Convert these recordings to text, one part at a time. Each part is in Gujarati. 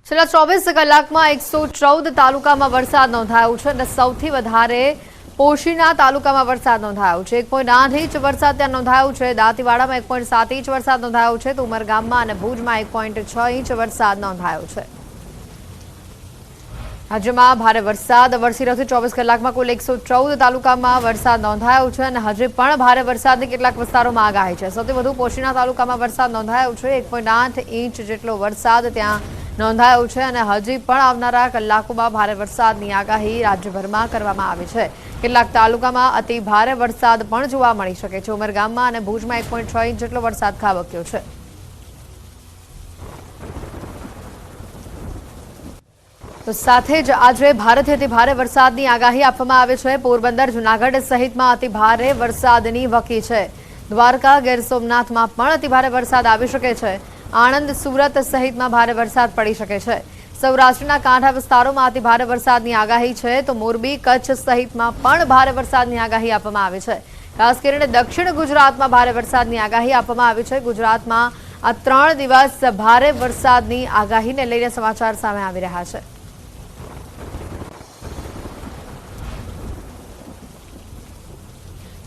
છેલ્લા 24 કલાકમાં 114 તાલુકામાં વરસાદ નોંધાયો છે અને સૌથી વધારે પોશીના તાલુકામાં વરસાદ નોંધાયો છે। 1.8 ઇંચ વરસાદ ત્યાં નોંધાયો છે। દાંતીવાડામાં 1.7 ઇંચ વરસાદ નોંધાયો છે તો ઉમરગામમાં અને ભુજમાં 1.6 ઇંચ વરસાદ નોંધાયો છે। રાજ્યમાં ભારે વરસાદ વરસી રહ્યો છે। 24 કલાકમાં કુલ 114 તાલુકામાં વરસાદ નોંધાયો છે અને હજી પણ ભારે વરસાદની કેટલાક વિસ્તારોમાં આગાહી છે। સૌથી વધુ પોશીના તાલુકામાં વરસાદ નોંધાયો છે। 1.8 ઇંચ જેટલો વરસાદ ત્યાં નોંધાયો છે અને હજી પણ આવનારા કલાકોમાં ભારે વરસાદની આગાહી રાજ્યભરમાં કરવામાં આવી છે। કેટલાક તાલુકામાં અતિ ભારે વરસાદ પણ જોવા મળી શકે છે। ઉમરગામમાં અને ભુજમાં 1.6 ઇંચ જેટલો વરસાદ ખાબક્યો છે। તો સાથે જ આજે ભારેથી અતિ ભારે વરસાદની આગાહી આપવામાં આવી છે। પોરબંદર જૂનાગઢ સહિતમાં અતિ ભારે વરસાદની વકી છે। દ્વારકા ગીર સોમનાથમાં પણ અતિ ભારે વરસાદ આવી શકે છે। આણંદ સુરત સહિતમાં ભારે વરસાદ પડી શકે છે। સૌરાષ્ટ્રના કાંઠા વિસ્તારોમાં અતિ ભારે વરસાદની આગાહી છે તો મોરબી કચ્છ સહિતમાં પણ ભારે વરસાદની આગાહી આપવામાં આવી છે। ખાસ કરીને દક્ષિણ ગુજરાતમાં ભારે વરસાદની આગાહી આપવામાં આવી છે। ગુજરાતમાં આ 3 દિવસ ભારે વરસાદની આગાહીને લઈને સમાચાર સામે આવી રહ્યા છે।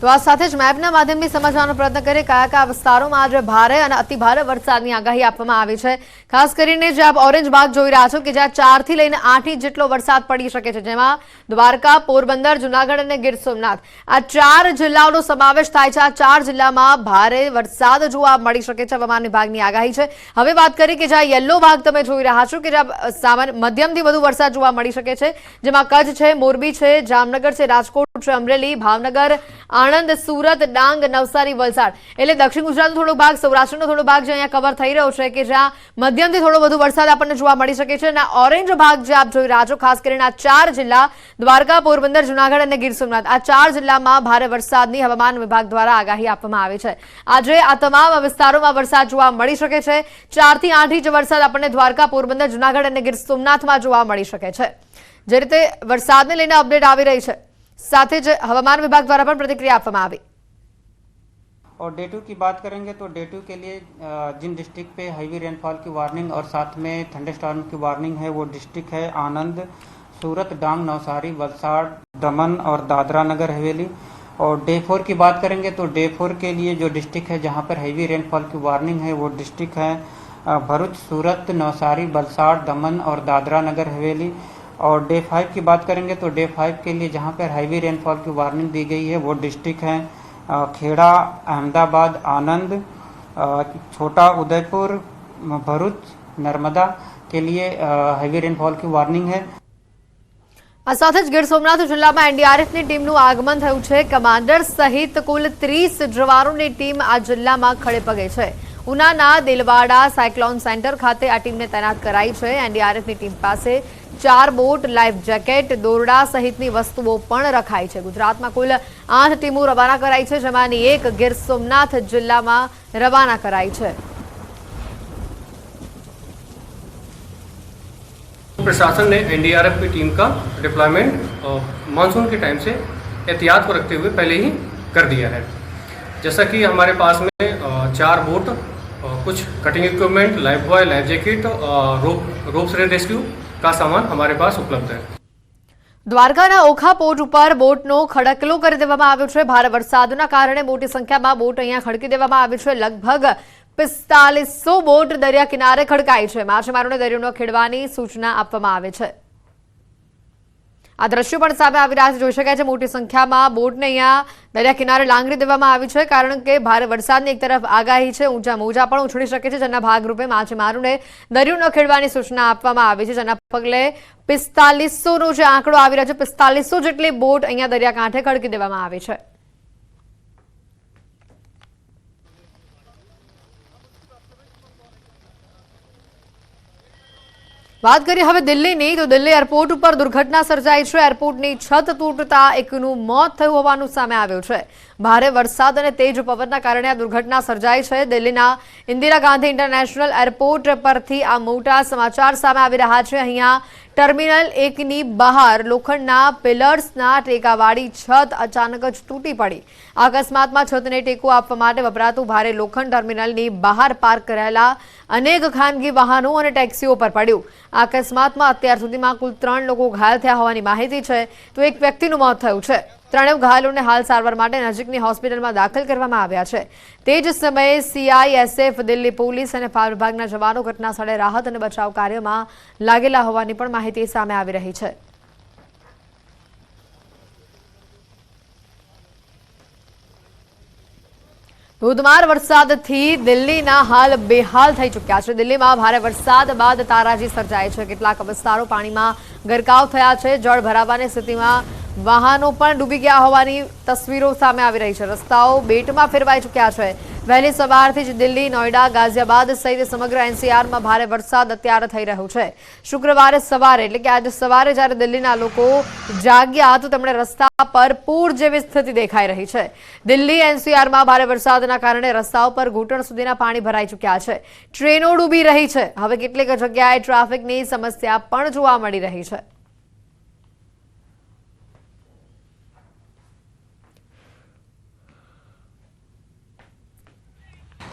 તો આ સાથે જ મેપના માધ્યમથી સમજવાનો પ્રયત્ન કરીએ કયા કયા વિસ્તારોમાં આજે ભારે અને અતિ ભારે વરસાદની આગાહી આપવામાં આવી છે। ખાસ કરીને જે આપ ઓરેન્જ ભાગ જોઈ રહ્યા છો કે જ્યાં 4 થી લઈને 8 ઇંચ જેટલો વરસાદ પડી શકે છે, જેમાં દ્વારકા, પોરબંદર, જૂનાગઢ અને ગીર સોમનાથ આ 4 જિલ્લાઓનો સમાવેશ થાય છે। આ 4 જિલ્લામાં ભારે વરસાદ જોવા મળી શકે છે, હવામાન વિભાગની આગાહી છે। હવે વાત કરીએ કે જ્યાં યલો ભાગ તમે જોઈ રહ્યા છો કે જ્યાં સામાન્ય મધ્યમથી વધુ વરસાદ જોવા મળી શકે છે, જેમાં કચ્છ છે, મોરબી છે, જામનગર છે, રાજકોટ છે, અમરેલી, ભાવનગર, આણંદ, સુરત, ડાંગ, નવસારી, વલસાડ એટલે દક્ષિણ ગુજરાતનો થોડો ભાગ, સૌરાષ્ટ્રનો થોડો ભાગ જે અહીંયા કવર થઈ રહ્યો છે કે જ્યાં મધ્યમથી થોડો વધુ વરસાદ આપણને જોવા મળી શકે છે। અને ઓરેન્જ ભાગ જે આપ જોઈ રહ્યા છો ખાસ કરીને આ 4 જિલ્લા દ્વારકા, પોરબંદર, જૂનાગઢ અને ગીર સોમનાથ આ 4 જિલ્લામાં ભારે વરસાદની હવામાન વિભાગ દ્વારા આગાહી આપવામાં આવી છે। આજે આ તમામ વિસ્તારોમાં વરસાદ જોવા મળી શકે છે। 4 થી 8 ઇંચ વરસાદ આપણને દ્વારકા, પોરબંદર, જૂનાગઢ અને ગીર સોમનાથમાં જોવા મળી શકે છે। જે રીતે વરસાદને લઈને અપડેટ આવી રહી છે साथ ही हवामान विभाग द्वारा पण प्रतिक्रिया आपवामां आवी। और डे 2 की बात करेंगे तो डे 2 के लिए जिन डिस्ट्रिक्ट पे हैवी रेनफॉल की वार्निंग और साथ में थंडरस्टॉर्म की वार्निंग है वो डिस्ट्रिक्ट है आनंद, सूरत, डांग, नवसारी, वलसाड़, दमन और दादरा नगर हवेली। और डे 4 की बात करेंगे तो डे 4 के लिए जो डिस्ट्रिक्ट है जहाँ पर हैवी रेनफॉल की वार्निंग है वो डिस्ट्रिक्ट है भरूच, सूरत, नवसारी, वलसाड़, दमन और दादरा नगर हवेली। और डे 5 की बात करेंगे तो डे 5 के लिए जहाँ पर हैवी रेनफॉल की वार्निंग दी गई है वो डिस्ट्रिक्ट हैं खेड़ा, अहमदाबाद, आनंद, छोटा उदयपुर, भरूच, नर्मदा के लिए हैवी रेनफॉल की वार्निंग है। આ સાથે જ ગીર સોમનાથ જિલ્લામાં એનડીઆરએફની ટીમનું આગમન થયું છે। કમાન્ડર સહિત કુલ 30 જવાનોની ટીમ આ જિલ્લામાં ખડે પગે છે। ઉનાના દિલવાડા સાયક્લોન સેન્ટર ખાતે આ ટીમને તૈનાત કરાઈ છે। એનડીઆરએફની ટીમ પાસે 4 બોટ, લાઈફ જેકેટ, દોરડા સહિતની વસ્તુઓ પણ રખાઈ છે। ગુજરાતમાં કુલ 8 ટીમો રવાના કરાઈ છે, જેમાંની એક ગીર સોમનાથ જિલ્લામાં રવાના કરાઈ છે। प्रशासन ने एनडीआरएफ की टीम का डिप्लॉयमेंट मानसून के टाइम से एहतियात को रखते हुए पहले ही कर दिया है। जैसा कि हमारे पास में 4 बोट, कुछ cutting equipment, life boy, life jacket, ropes rescue का सामान हमारे पास उपलब्ध है। દ્વારકાના ઓખા પોર્ટ ઉપર બોટનો ખડકલો કરી દેવામાં આવ્યો છે। ભારે વરસાદના કારણે મોટી સંખ્યામાં બોટ અહીંયા ખડકી દેવામાં આવી છે। લગભગ 4500 બોટ દરિયા કિનારે ખડકાઈ છે। માછીમારોને દરિયો ન ખેડવાની સૂચના આપવામાં આવી છે। આ દ્રશ્યો પણ સામે આવી રહ્યા છે। જોઈ શકાય છે મોટી સંખ્યામાં બોટને અહીંયા દરિયા કિનારે લાંગરી દેવામાં આવી છે, કારણ કે ભારે વરસાદની એક તરફ આગાહી છે। ઊંચા મોજા પણ ઉછળી શકે છે, જેના ભાગરૂપે માછીમારોને દરિયો ન ખેડવાની સૂચના આપવામાં આવી છે, જેના પગલે 4500નો જે આંકડો આવી રહ્યો છે 4500 જેટલી બોટ અહીંયા દરિયાકાંઠે ખડકી દેવામાં આવી છે। વાત કરીએ હવે દિલ્હીની, તો દિલ્હી એરપોર્ટ ઉપર દુર્ઘટના સર્જાઈ છે। એરપોર્ટની છત તૂટતા એકનું મોત થયું હોવાનું સામે આવ્યું છે। ભારે વરસાદ અને તેજ પવનના કારણે આ દુર્ઘટના સર્જાઈ છે। દિલ્હીના ઇન્દિરા ગાંધી ઇન્ટરનેશનલ એરપોર્ટ પરથી આ મોટા સમાચાર સામે આવી રહ્યા છે। અહીંયા ટર્મિનલ 1ની બહાર લોખંડના પિલર્સના ટેકાવાળી છત અચાનક જ તૂટી પડી. અકસ્માતમાં છતને ટેકો આપવા માટે વપરાતું ભારે લોખંડ ટર્મિનલની બહાર પાર્ક કરેલા અનેક ખાનગી વાહનો અને ટેક્સીઓ પર પડ્યું. અકસ્માતમાં અત્યાર સુધીમાં કુલ 3 લોકો ઘાયલ થયા હોવાની માહિતી છે, તો એક વ્યક્તિનું મોત થયું છે. ત્રણેય ઘાયલોને હાલ સારવાર માટે નજીકની હોસ્પિટલમાં દાખલ કરવામાં આવ્યા છે. તે જ સમયે CISF, દિલ્હી પોલીસ અને ફાયર વિભાગના જવાનો ઘટના સ્થળે રાહત અને બચાવ કાર્યમાં લાગેલા હોવાની પણ માહિતી સામે આવી રહી છે. ધોધમાર વરસાદથી દિલ્હીના હાલ બેહાલ થઈ ચૂક્યા છે. દિલ્હીમાં ભારે વરસાદ બાદ તારાજી સર્જાય છે. કેટલાક વિસ્તારો પાણીમાં ગરકાવ થયા છે. જળ ભરાવાની સ્થિતિમાં વાહનો પણ ડૂબી ગયા હોવાની તસવીરો સામે આવી રહી છે. રસ્તાઓ બેટમાં ફેરવાઈ ચૂક્યા છે. વહેલી સવારથી જ દિલ્હી, નોઈડા, ગાઝિયાબાદ સહિત સમગ્ર NCRમાં ભારે વરસાદ અત્યારે થઈ રહ્યો છે. શુક્રવારે સવારે એટલે કે આજે સવારે જ્યારે દિલ્હીના લોકો જાગ્યા તો તેમણે રસ્તા પર પૂર જેવી સ્થિતિ દેખાઈ રહી છે. દિલ્હી NCRમાં ભારે વરસાદના કારણે રસ્તાઓ પર ઘૂંટણ સુધીના પાણી ભરાઈ ચૂક્યા છે. ટ્રેનો ડૂબી રહી છે. હવે કેટલીક જગ્યાએ ટ્રાફિકની સમસ્યા પણ જોવા મળી રહી છે.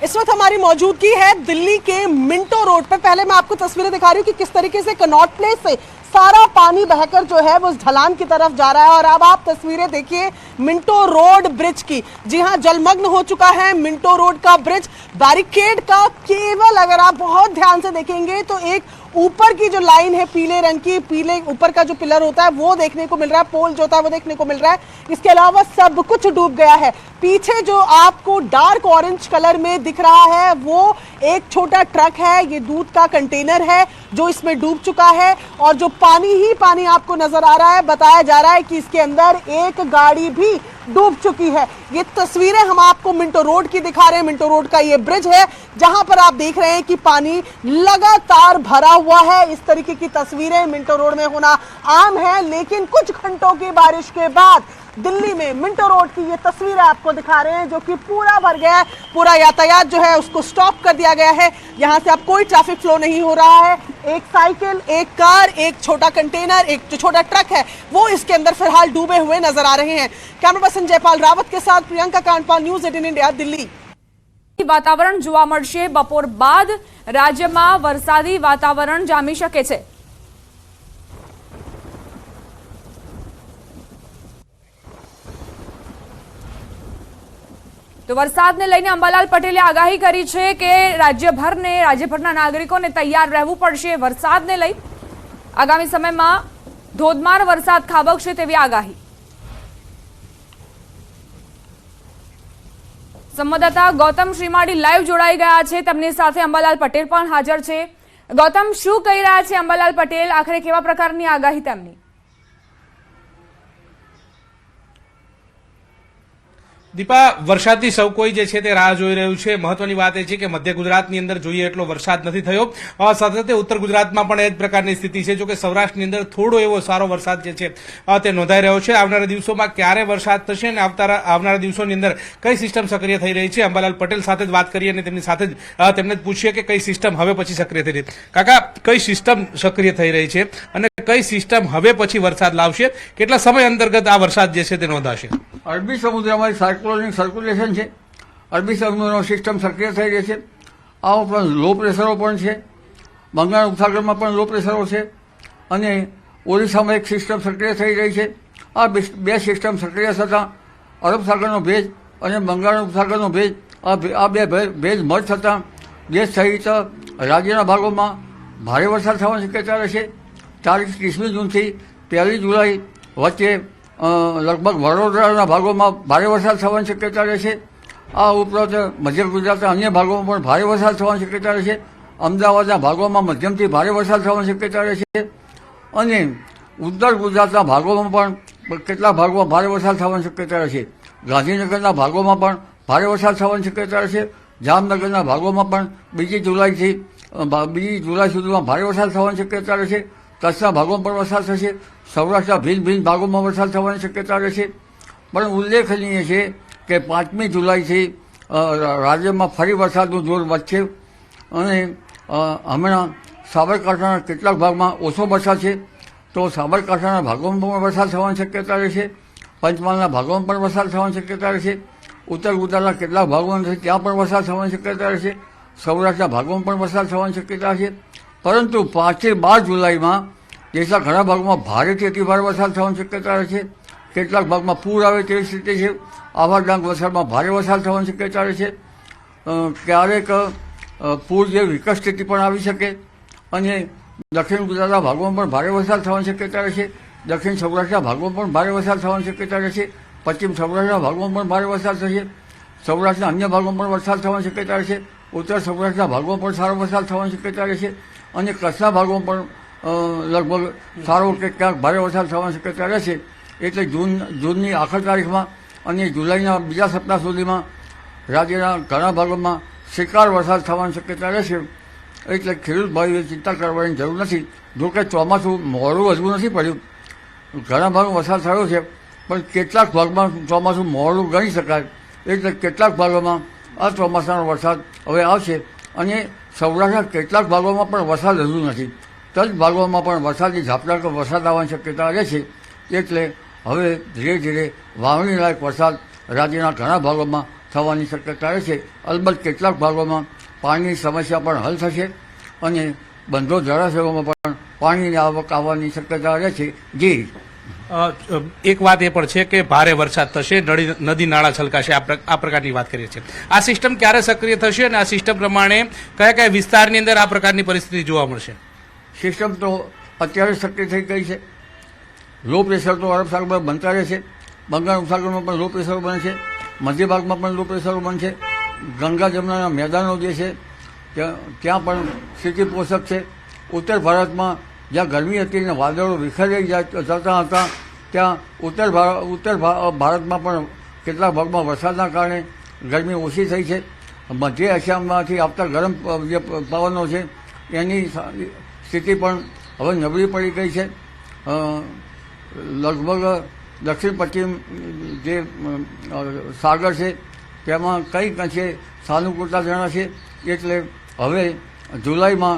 इस वक्त हमारी मौजूदगी है दिल्ली के मिंटो रोड पे। पहले मैं आपको तस्वीरें दिखा रही हूँ कि किस तरीके से कनॉट प्लेस से सारा पानी बहकर जो है वो उस ढलान की तरफ जा रहा है। और अब आप तस्वीरें देखिए मिंटो रोड ब्रिज की। जी हाँ, जलमग्न हो चुका है मिंटो रोड का ब्रिज। बैरिकेड का केवल अगर आप बहुत ध्यान से देखेंगे तो एक ऊपर की जो लाइन है पीले रंग की, पीले ऊपर का जो पिलर होता है वो देखने को मिल रहा है, पोल जो होता है वो देखने को मिल रहा है। इसके अलावा सब कुछ डूब गया है। पीछे जो आपको डार्क ऑरेंज कलर में दिख रहा है वो एक छोटा ट्रक है, ये दूध का कंटेनर है जो इसमें डूब चुका है। और जो पानी ही पानी आपको नजर आ रहा है, बताया जा रहा है कि इसके अंदर एक गाड़ी भी डूब चुकी है। ये तस्वीरें हम आपको मिंटो रोड की दिखा रहे हैं। मिंटो रोड का ये ब्रिज है जहां पर आप देख रहे हैं कि पानी लगातार भरा हुआ है। इस तरीके की तस्वीरें मिंटो रोड में होना आम है, लेकिन कुछ घंटों की बारिश के बाद दिल्ली में मिंटो रोड की ये तस्वीरें आपको दिखा रहे हैं जो कि पूरा भर गया है। पूरा यातायात जो है उसको स्टॉप कर दिया गया है। यहाँ से अब कोई ट्रैफिक फ्लो नहीं हो रहा है। एक साइकिल, एक कार, एक छोटा कंटेनर, एक जो छोटा ट्रक है वो इसके अंदर फिलहाल डूबे हुए नजर आ रहे हैं। कैमरा पर्सन जयपाल रावत के साथ प्रियंका कांडपाल, न्यूज़ 18 इंडिया, दिल्ली। वातावरण જોવા મળશે. બપોર બાદ રાજ્યમાં વરસાદી વાતાવરણ જામી શકે છે. તો વરસાદને લઈને અંબાલાલ પટેલે આગાહી કરી છે કે રાજ્યભરના નાગરિકોને તૈયાર રહેવું પડશે. વરસાદને લઈ આગામી સમયમાં ધોધમાર વરસાદ ખાબકશે તેવી આગાહી. સંવાદદાતા ગૌતમ શ્રીમાળી લાઈવ જોડાઈ ગયા છે. તેમની સાથે અંબાલાલ પટેલ પણ હાજર છે. ગૌતમ, શું કહી રહ્યા છે અંબાલાલ પટેલ? આખરે કેવા પ્રકારની આગાહી તેમની? દીપા, વરસાદની સૌ કોઈ જે છે તે રાહ જોઈ રહ્યું છે. મહત્વની વાત એ છે કે મધ્ય ગુજરાતની અંદર જોઈએ એટલો વરસાદ નથી થયો. સાથે ઉત્તર ગુજરાતમાં પણ એ જ પ્રકારની સ્થિતિ છે. જો કે સૌરાષ્ટ્રની અંદર થોડો એવો સારો વરસાદ જે છે તે નોંધાઈ રહ્યો છે. આવનારા દિવસોમાં ક્યારે વરસાદ થશે અને આવનારા દિવસોની અંદર કઈ સિસ્ટમ સક્રિય થઈ રહી છે, અંબાલાલ પટેલ સાથે જ વાત કરીએ અને તેમની સાથે જ તેમને જ પૂછીએ કે કઈ સિસ્ટમ હવે પછી સક્રિય થઈ રહી છે. કાકા, કઈ સિસ્ટમ સક્રિય થઈ રહી છે અને કઈ સિસ્ટમ હવે પછી વરસાદ લાવશે? કેટલા સમય અંતર્ગત આ વરસાદ જે છે તે નોંધાશે? અરબી સમુદ્રમાં સાયક્લોનિક સર્ક્યુલેશન છે. અરબી સમુદ્રનો સિસ્ટમ સક્રિય થઈ રહી છે. આ ઉપરાંત લો પ્રેશરો પણ છે. બંગાળ ઉપસાગરમાં પણ લો પ્રેશરો છે અને ઓરિસ્સામાં એક સિસ્ટમ સક્રિય થઈ રહી છે. આ બે સિસ્ટમ સક્રિય થતાં અરબ સાગરનો ભેજ અને બંગાળ ઉપસાગરનો ભેજ, આ બે ભેજ મર્જ થતાં દેશ સહિત રાજ્યના ભાગોમાં ભારે વરસાદ થવાની શક્યતા રહેશે. તારીખ 30મી જૂનથી 1 જુલાઈ વચ્ચે લગભગ વડોદરાના ભાગોમાં ભારે વરસાદ થવાની શક્યતા રહેશે. આ ઉપરાંત મધ્ય ગુજરાતના અન્ય ભાગોમાં પણ ભારે વરસાદ થવાની શક્યતા રહેશે. અમદાવાદના ભાગોમાં મધ્યમથી ભારે વરસાદ થવાની શક્યતા રહેશે અને ઉત્તર ગુજરાતના ભાગોમાં પણ કેટલાક ભાગોમાં ભારે વરસાદ થવાની શક્યતા રહેશે. ગાંધીનગરના ભાગોમાં પણ ભારે વરસાદ થવાની શક્યતા રહેશે. જામનગરના ભાગોમાં પણ 2 જુલાઈ સુધીમાં ભારે વરસાદ થવાની શક્યતા રહેશે. કચ્છના ભાગોમાં પણ વરસાદ થશે. સૌરાષ્ટ્રના ભિન્ન ભાગોમાં વરસાદ થવાની શક્યતા રહેશે. પણ ઉલ્લેખનીય છે કે 5મી જુલાઈથી રાજ્યમાં ફરી વરસાદનું જોર વધશે અને હમણાં સાબરકાંઠાના કેટલાક ભાગમાં ઓછો વરસાદ છે. તો સાબરકાંઠાના ભાગોમાં પણ વરસાદ થવાની શક્યતા રહેશે, પંચમહાલના ભાગોમાં પણ વરસાદ થવાની શક્યતા રહેશે, ઉત્તર ગુજરાતના કેટલાક ભાગોમાં છે ત્યાં પણ વરસાદ થવાની શક્યતા રહેશે, સૌરાષ્ટ્રના ભાગોમાં પણ વરસાદ થવાની શક્યતા છે. પરંતુ 5 થી 12 જુલાઈમાં દેશના ઘણા ભાગોમાં ભારેથી અતિભારે વરસાદ થવાની શક્યતા રહેશે. કેટલાક ભાગમાં પૂર આવે તેવી સ્થિતિ છે. આવા ડાંગ વલસાડમાં ભારે વરસાદ થવાની શક્યતા રહેશે. ક્યારેક પૂર જેવી વિકટ સ્થિતિ પણ આવી શકે અને દક્ષિણ ગુજરાતના ભાગોમાં પણ ભારે વરસાદ થવાની શક્યતા રહેશે. દક્ષિણ સૌરાષ્ટ્રના ભાગોમાં પણ ભારે વરસાદ થવાની શક્યતા રહેશે. પશ્ચિમ સૌરાષ્ટ્રના ભાગોમાં પણ ભારે વરસાદ થશે. સૌરાષ્ટ્રના અન્ય ભાગોમાં પણ વરસાદ થવાની શક્યતા રહેશે. ઉત્તર સૌરાષ્ટ્રના ભાગોમાં પણ સારો વરસાદ થવાની શક્યતા રહેશે અને કચ્છના ભાગોમાં પણ લગભગ સારો કે ક્યાંક ભારે વરસાદ થવાની શક્યતા રહેશે. એટલે જૂનની આખર તારીખમાં અને જુલાઈના બીજા સપ્તાહ સુધીમાં રાજ્યના ઘણા ભાગોમાં શિકાર વરસાદ થવાની શક્યતા રહેશે. એટલે ખેડૂત ભાઈઓએ ચિંતા કરવાની જરૂર નથી. જોકે ચોમાસું મોડું હજુ નથી પડ્યું, ઘણા ભાગમાં વરસાદ થયો છે, પણ કેટલાક ભાગમાં ચોમાસું મોડું ગણી શકાય. એટલે કેટલાક ભાગોમાં આ ચોમાસાનો વરસાદ હવે આવશે અને સૌરાષ્ટ્રના કેટલાક ભાગોમાં પણ વરસાદ હજુ નથી. તજ ભાગોમાં પણ વરસાદની ઝાપટા કે વરસાદ આવવાની શક્યતા રહેશે. એટલે હવે ધીરે ધીરે વાવણી લાયક વરસાદ રાજ્યના ઘણા ભાગોમાં થવાની શક્યતા રહેશે. અલબત્ત કેટલાક ભાગોમાં પાણીની સમસ્યા પણ હલ થશે અને બંધો જળાશયોમાં પણ પાણીની આવક આવવાની શક્યતા રહેશે. જી, એક વાત એ પણ છે કે ભારે વરસાદ થશે, નદી નાળા છલકાશે, આ પ્રકારની વાત કરીએ છીએ. આ સિસ્ટમ ક્યારે સક્રિય થશે અને આ સિસ્ટમ પ્રમાણે કયા કયા વિસ્તારની અંદર આ પ્રકારની પરિસ્થિતિ જોવા મળશે? સિસ્ટમ તો અત્યારે સક્રિય થઈ ગઈ છે. લો પ્રેશર તો અરબ સાગરમાં બનતા રહેશે. બંગાળ ઉપસાગરમાં પણ લો પ્રેશરો બને છે, મધ્ય ભાગમાં પણ લો પ્રેશરો બનશે. ગંગા જમનાના મેદાનો જે છે ત્યાં પણ સ્થિતિ પોષક છે. ઉત્તર ભારતમાં જ્યાં ગરમી હતી અને વાદળો વિખરાઈ જતા હતા ત્યાં ઉત્તર ભારતમાં પણ કેટલાક ભાગમાં વરસાદના કારણે ગરમી ઓછી થઈ છે. મધ્ય એશિયામાંથી આવતા ગરમ જે પવનો છે એની સ્થિતિ પણ હવે નબળી પડી ગઈ છે. લગભગ દક્ષિણ પશ્ચિમ જે સાગર છે તેમાં કંઈક અંશે સાનુકૂળતા જણાશે. એટલે હવે જુલાઈમાં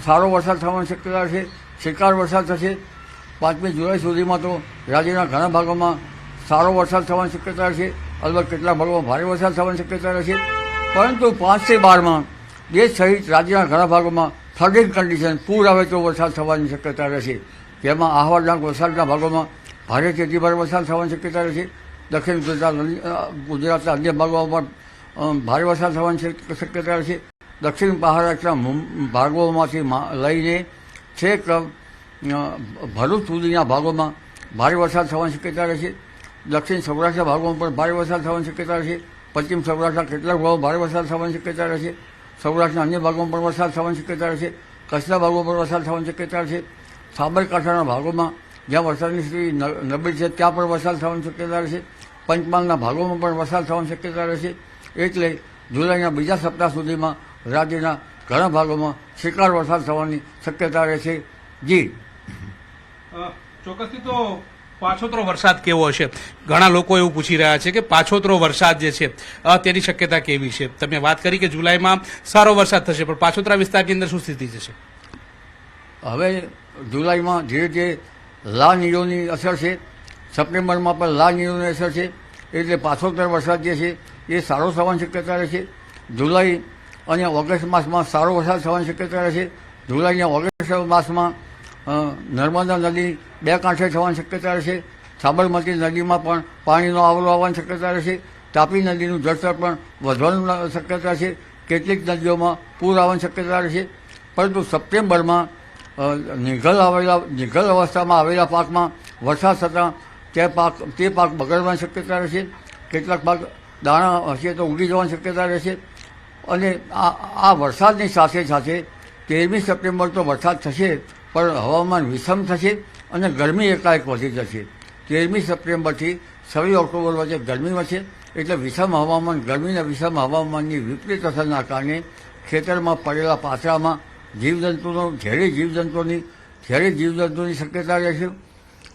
સારો વરસાદ થવાની શક્યતા છે, શિકાર વરસાદ થશે. 5મી જુલાઈ સુધીમાં તો રાજ્યના ઘણા ભાગોમાં સારો વરસાદ થવાની શક્યતા છે. અલબત્ત કેટલાક ભાગોમાં ભારે વરસાદ થવાની શક્યતા રહેશે. પરંતુ 5 થી 12માં દેશ સહિત રાજ્યના ઘણા ભાગોમાં ફ્લડિંગ કન્ડિશન, પૂર આવે તો વરસાદ થવાની શક્યતા રહેશે. જેમાં આહવા ડાંગ વલસાડના ભાગોમાં ભારેથી અતિભારે વરસાદ થવાની શક્યતા રહેશે. દક્ષિણ ગુજરાતના અન્ય ભાગોમાં પણ ભારે વરસાદ થવાની શક્યતા રહેશે. દક્ષિણ મહારાષ્ટ્રના ભાગોમાંથી લઈને છેક ભરૂચ સુધીના ભાગોમાં ભારે વરસાદ થવાની શક્યતા રહેશે. દક્ષિણ સૌરાષ્ટ્રના ભાગોમાં પણ ભારે વરસાદ થવાની શક્યતા રહેશે. પશ્ચિમ સૌરાષ્ટ્રના કેટલાક ભાગોમાં ભારે વરસાદ થવાની શક્યતા રહેશે. સૌરાષ્ટ્રના અન્ય ભાગોમાં પણ વરસાદ થવાની શક્યતા રહેશે. કચ્છના ભાગોમાં પણ વરસાદ થવાની શક્યતા રહેશે. સાબરકાંઠાના ભાગોમાં જ્યાં વરસાદની સ્થિતિ નબળી છે ત્યાં પણ વરસાદ થવાની શક્યતા રહેશે. પંચમહાલના ભાગોમાં પણ વરસાદ થવાની શક્યતા રહેશે. એટલે જુલાઈના બીજા સપ્તાહ સુધીમાં રાજ્યના ઘણા ભાગોમાં શિકાર વરસાદ થવાની શક્યતા રહેશે. જી, ચોક્કસથી તો પાછોતરો વરસાદ કેવો હશે? ઘણા લોકો એવું પૂછી રહ્યા છે કે પાછોતરો વરસાદ જે છે તેની શક્યતા કેવી છે? તમે વાત કરી કે જુલાઈમાં સારો વરસાદ થશે, પણ પાછોતરા વિસ્તારની અંદર શું સ્થિતિ જશે? હવે જુલાઈમાં ધીરે ધીરે લા નીરોની અસર છે. સપ્ટેમ્બરમાં પણ લા નીરોની અસર છે. એટલે પાછોતર વરસાદ જે છે એ સારો થવાની શક્યતા રહેશે. જુલાઈ અને ઓગસ્ટ માસમાં સારો વરસાદ થવાની શક્યતા રહેશે. જુલાઈ અને ઓગસ્ટ માસમાં નર્મદા નદી બે કાંઠે થવાની શક્યતા રહેશે. સાબરમતી નદીમાં પણ પાણીનો આવરો આવવાની શક્યતા રહેશે. તાપી નદીનું જળસ્તર પણ વધવાની શક્યતા છે. કેટલીક નદીઓમાં પૂર આવવાની શક્યતા રહેશે. પરંતુ સપ્ટેમ્બરમાં નિઘલ અવસ્થામાં આવેલા પાકમાં વરસાદ થતાં તે પાક બગડવાની શક્યતા રહેશે. કેટલાક પાક દાણા હશે તો ઉડી જવાની શક્યતા રહેશે. અને આ વરસાદની સાથે સાથે 13મી સપ્ટેમ્બર તો વરસાદ થશે, પણ હવામાન વિષમ થશે અને ગરમી એકાએક વધી જશે. 13મી સપ્ટેમ્બરથી 26 ઓક્ટોબર વચ્ચે ગરમી વધશે. એટલે વિષમ હવામાન, ગરમીના વિષમ હવામાનની વિપરીત અસરના કારણે ખેતરમાં પડેલા પાથરામાં ઝેરી જીવજંતુની શક્યતા રહેશે.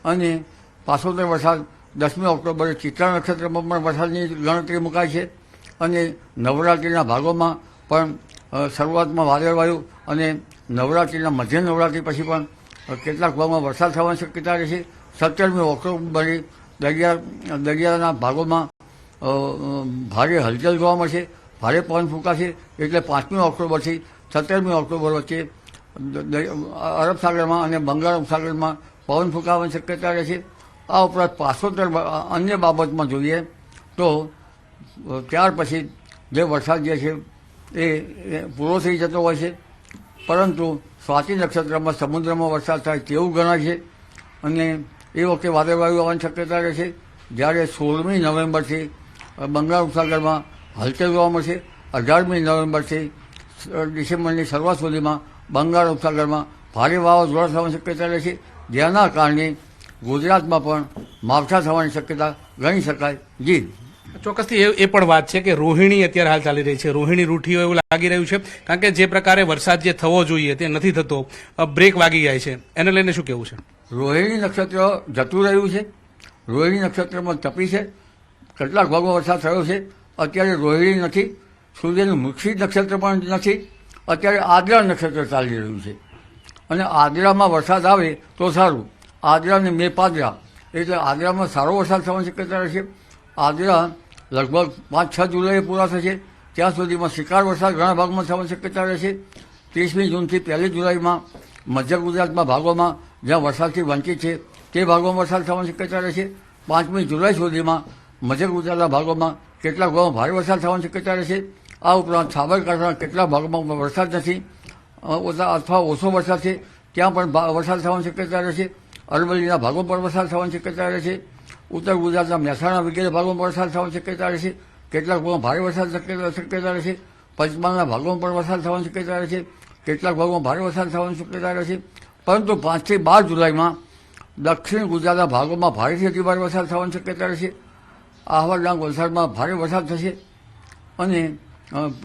અને પાછોતર વરસાદ 10મી ઓક્ટોબરે ચિત્રા નક્ષત્રમાં પણ વરસાદની ગણતરી મુકાય છે. અને નવરાત્રિના ભાગોમાં પણ શરૂઆતમાં વાદળવાયું અને નવરાત્રિના મધ્ય નવરાત્રિ પછી પણ કેટલાક ભાગમાં વરસાદ થવાની શક્યતા રહેશે. 17મી ઓક્ટોબરે દરિયાના ભાગોમાં ભારે હલચલ જોવા મળશે, ભારે પવન ફૂંકાશે. એટલે 5મી ઓક્ટોબરથી 17મી ઓક્ટોબર વચ્ચે અરબ સાગરમાં અને બંગાળ ઉપસાગરમાં પવન ફૂંકાવાની શક્યતા રહેશે. આ ઉપરાંત પાછોતર અન્ય બાબતમાં જોઈએ તો ત્યાર પછી જે વરસાદ જે છે એ પૂરો થઈ જતો હોય છે, પરંતુ સ્વાતિ નક્ષત્રમાં સમુદ્રમાં વરસાદ થાય તેવું ગણાય છે અને એ વખતે વાદળવાયુ આવવાની શક્યતા રહેશે. જ્યારે 16મી નવેમ્બરથી બંગાળ ઉપસાગરમાં હલચલ જોવા મળશે. 18મી નવેમ્બરથી ડિસેમ્બરની શરૂઆત સુધીમાં બંગાળ ઉપસાગરમાં ભારે વાવાઝોડા થવાની શક્યતા રહેશે, જેના કારણે ગુજરાતમાં પણ માવઠા થવાની શક્યતા ગણી શકાય. જી ચોક્કસથી એ પણ વાત છે કે રોહિણી અત્યારે હાલ ચાલી રહી છે, રોહિણી રૂઠી હોય એવું લાગી રહ્યું છે, કારણ કે જે પ્રકારે વરસાદ જે થવો જોઈએ તે નથી થતો, બ્રેક વાગી જાય છે, એને લઈને શું કહેવું છે? રોહિણી નક્ષત્ર જતું રહ્યું છે. રોહિણી નક્ષત્રમાં તપી છે, કેટલાક ભાગમાં વરસાદ થયો છે. અત્યારે રોહિણી નથી, સૂર્યનું મુક્ષી નક્ષત્ર પણ નથી. અત્યારે આદ્રા નક્ષત્ર ચાલી રહ્યું છે અને આદ્રામાં વરસાદ આવે તો સારું. આદ્રા અને મેપાદ્રા એટલે આદ્રામાં સારો વરસાદ થવાની શક્યતા રહેશે. આદ્રા લગભગ 5-6 જુલાઈએ પૂરા થશે. ત્યાં સુધીમાં શિકાર વરસાદ ઘણા ભાગમાં થવાની શક્યતા રહેશે. 30મી જૂનથી 1 જુલાઈમાં મધ્ય ગુજરાતમાં ભાગોમાં જ્યાં વરસાદથી વંચિત છે તે ભાગોમાં વરસાદ થવાની શક્યતા રહેશે. 5મી જુલાઈ સુધીમાં મધ્ય ગુજરાતના ભાગોમાં કેટલાક ભાગોમાં ભારે વરસાદ થવાની શક્યતા રહેશે. આ ઉપરાંત સાબરકાંઠાના કેટલાક ભાગોમાં વરસાદ નથી અથવા ઓછો વરસાદ છે, ત્યાં પણ વરસાદ થવાની શક્યતા રહેશે. અરવલ્લીના ભાગો પર વરસાદ થવાની શક્યતા રહેશે. ઉત્તર ગુજરાતના મહેસાણા વગેરે ભાગોમાં વરસાદ થવાની શક્યતા રહેશે. કેટલાક ભાગોમાં ભારે વરસાદ શક્યતા રહેશે. પંચમહાલના ભાગોમાં પણ વરસાદ થવાની શક્યતા રહેશે. કેટલાક ભાગોમાં ભારે વરસાદ થવાની શક્યતા રહેશે. પરંતુ 5 થી 12 જુલાઈમાં દક્ષિણ ગુજરાતના ભાગોમાં ભારેથી અતિભારે વરસાદ થવાની શક્યતા રહેશે. આહવા, ડાંગ, વલસાડમાં ભારે વરસાદ થશે અને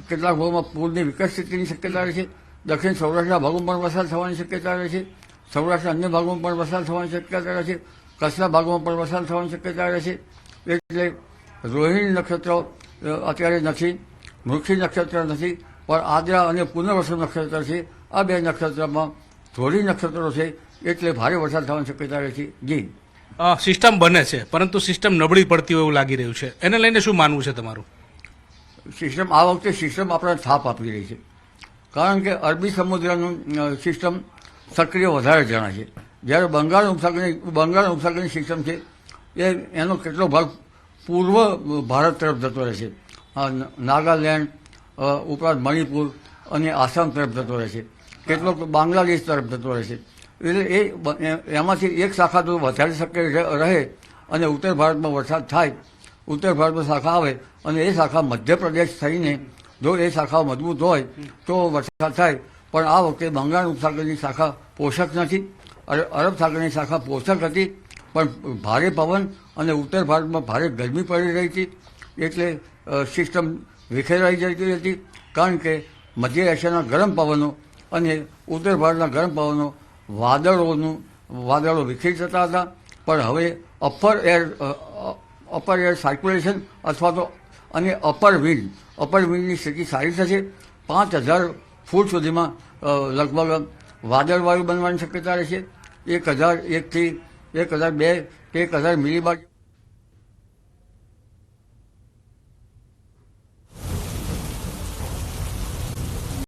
કેટલાક ભાગોમાં પૂરની વિકટ સ્થિતિની શક્યતા રહેશે. દક્ષિણ સૌરાષ્ટ્રના ભાગોમાં પણ વરસાદ થવાની શક્યતા રહેશે. સૌરાષ્ટ્રના અન્ય ભાગોમાં પણ વરસાદ થવાની શક્યતા રહેશે. કચ્છના ભાગોમાં પણ વરસાદ થવાની શક્યતા રહેશે. એટલે રોહિણી નક્ષત્ર અત્યારે નથી, મૃક્ષી નક્ષત્ર નથી, પણ આદ્રા અને પુનર્વસુ નક્ષત્ર છે. આ બે નક્ષત્રમાં ધોરી નક્ષત્રો છે, એટલે ભારે વરસાદ થવાની શક્યતા રહેશે. જી સિસ્ટમ બને છે, પરંતુ સિસ્ટમ નબળી પડતી હોય એવું લાગી રહ્યું છે, એને લઈને શું માનવું છે તમારું? સિસ્ટમ આ વખતે સિસ્ટમ આપણને થાપ આપી રહી છે, કારણ કે અરબી સમુદ્રનું સિસ્ટમ સક્રિય વધારે જણાય છે. જ્યારે બંગાળ ઉપસાગરની સિસ્ટમ છે એનો કેટલો ભાગ પૂર્વ ભારત તરફ જતો રહેશે. નાગાલેન્ડ ઉપરાંત મણિપુર અને આસામ તરફ જતો રહેશે. કેટલોક બાંગ્લાદેશ તરફ જતો રહેશે. એટલે એમાંથી એક શાખા તો વધારે સક્રિય રહે અને ઉત્તર ભારતમાં વરસાદ થાય. ઉત્તર ભારતમાં શાખા આવે અને એ શાખા મધ્યપ્રદેશ થઈને જો એ શાખા મજબૂત હોય તો વરસાદ થાય. પણ આ વખતે બંગાળ ઉપસાગરની શાખા પોષક નથી. અરબ સાગરની શાખા પોષક હતી, પણ ભારે પવન અને ઉત્તર ભારતમાં ભારે ગરમી પડી રહી હતી, એટલે સિસ્ટમ વિખેરાઈ જતી હતી. કારણ કે મધ્ય એશિયાના ગરમ પવનો અને ઉત્તર ભારતના ગરમ પવનો વાદળો વિખેરી જતા હતા. પણ હવે અપર એર સર્ક્યુલેશન અથવા તો અને અપર વિન્ડની સ્થિતિ સારી થશે. 5000 ફૂટ સુધીમાં લગભગ વાદળવાયુ બનવાની શક્યતા રહેશે. 1001 થી 1002 કે 1000 મિલીબાર